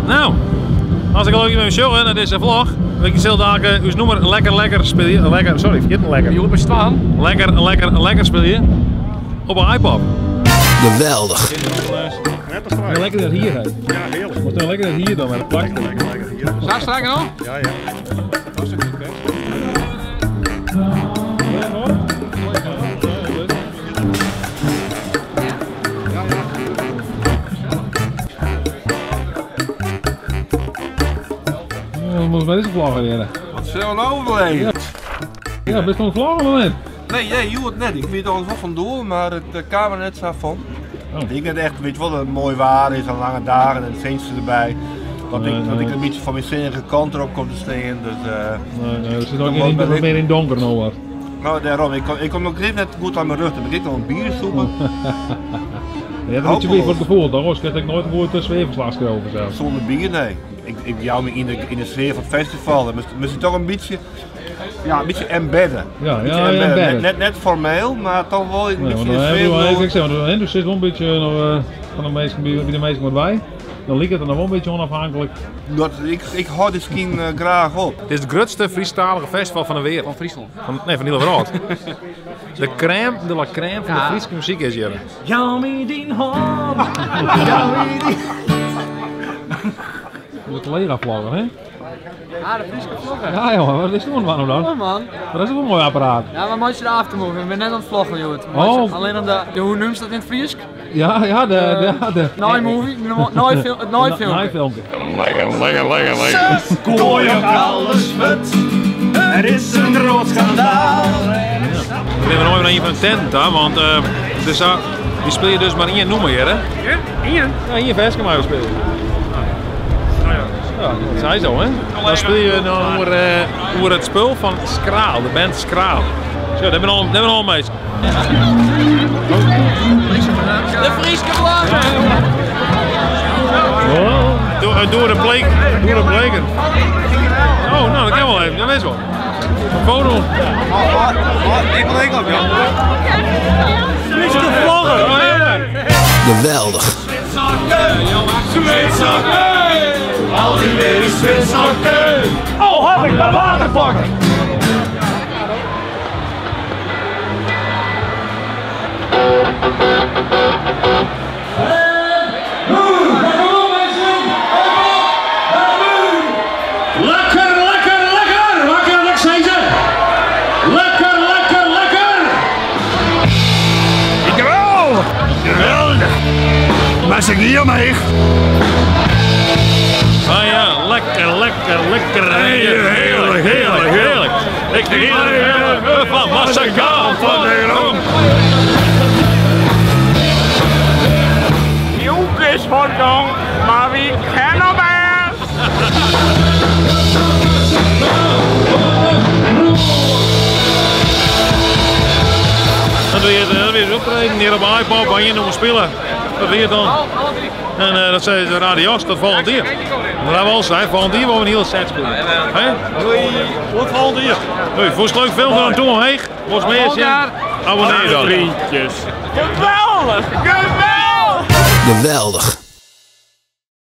Nou, als ik leuk met mijn show naar deze vlog, wil ik je dagen uw nummer lekker spelen. Sorry, vergeet me lekker. Je op een staan. Lekker spelen op een iPod. Geweldig. Lekker dat hier uit. Ja, heerlijk. Moet lekker dat hier dan met een plak. Lekker hier. Zou strak nog? Ja. We moeten bij deze vlog leren. Wat zullen we nou overleven? Ja, best wel een vlog moment. Nee, je hoort het net. Ik weet er alles wat van door, maar het camera zo van. Ik net echt, weet je wel, dat het mooi waar is aan lange dagen en het feestje erbij. Dat ik een beetje van mijn zinnige kant erop kom te staan. Dus, nee, er zit ook niet meer in donker nog wat. Nou, daarom. Ik kom nog net goed aan mijn rug. Dan begint nog een bier soepen. Ja, dat moet je weer voor het gevoel. Dan heb ik nooit een woord zweefverslag over zelf. Zonder bier, nee. Ik jou me in de sfeer van het festival. Dan moest je toch een beetje embedden. Ja, embedden. Net formeel, maar toch wel een beetje in de sfeer. Ik zeg maar, er zit wel een beetje nog, van de meesten wat bij. Dan lijkt het er nog wel een beetje onafhankelijk. Ik hou de skiën graag op. Het is het grootste Friestalige festival van de wereld. Van Friesland. Van heel Wereld. De crème de la crème van de Friese muziek is hier. Jou die hand. De collega vloggen, hè? Ah, de Friese vloggen. Ja jongen, wat is het nou dan? Ja man. Dat is wel een mooi apparaat. Ja, maar moet je de aftermove. Ik ben net aan het vloggen, joh. Oh. Alleen om de hoe noemt ze dat in het Fries? Ja, de Night movie, nooit film. Naaifilmpje. Lekker. Gooi op alles wat. Er is een groot schandaal. Ik ben nooit naar een van de tent, hè, want die speel je dus maar in je noemen hier, hè? Hier? Ja, in je Veskenmuil speel je. Ja, dat zei zo, hè? Dan speel je over het spul van Skraal, de band Skraal. Zo, dat hebben we al mee. De Friese vloggen! Door de bleken. Oh, nou, dat kan wel even, dat is wel. Een foto. Ik wil één op, ja. Friese vloggen! Geweldig. Zwitserken! Al die weer Zwitserken! Oh, had ik mijn water pakken! Maar zeg hier mee. Ah ja, lekker. Heerlijk. Ik heerlijk van Massagaal van Nederland. Joek is voor jong, maar wie kennen best? Dan weer eens optreden hier op iPod waar je nog spelen. Dat weer dan. En dat zei de radios, tot volgende keer. Maar dat was hij, volgende keer worden we een hele set spelen. Doei, tot volgende keer. Hoi, voor het leuk film dan doen we heen. Volgens mij is je abonneer dan. Geweldig! Geweldig.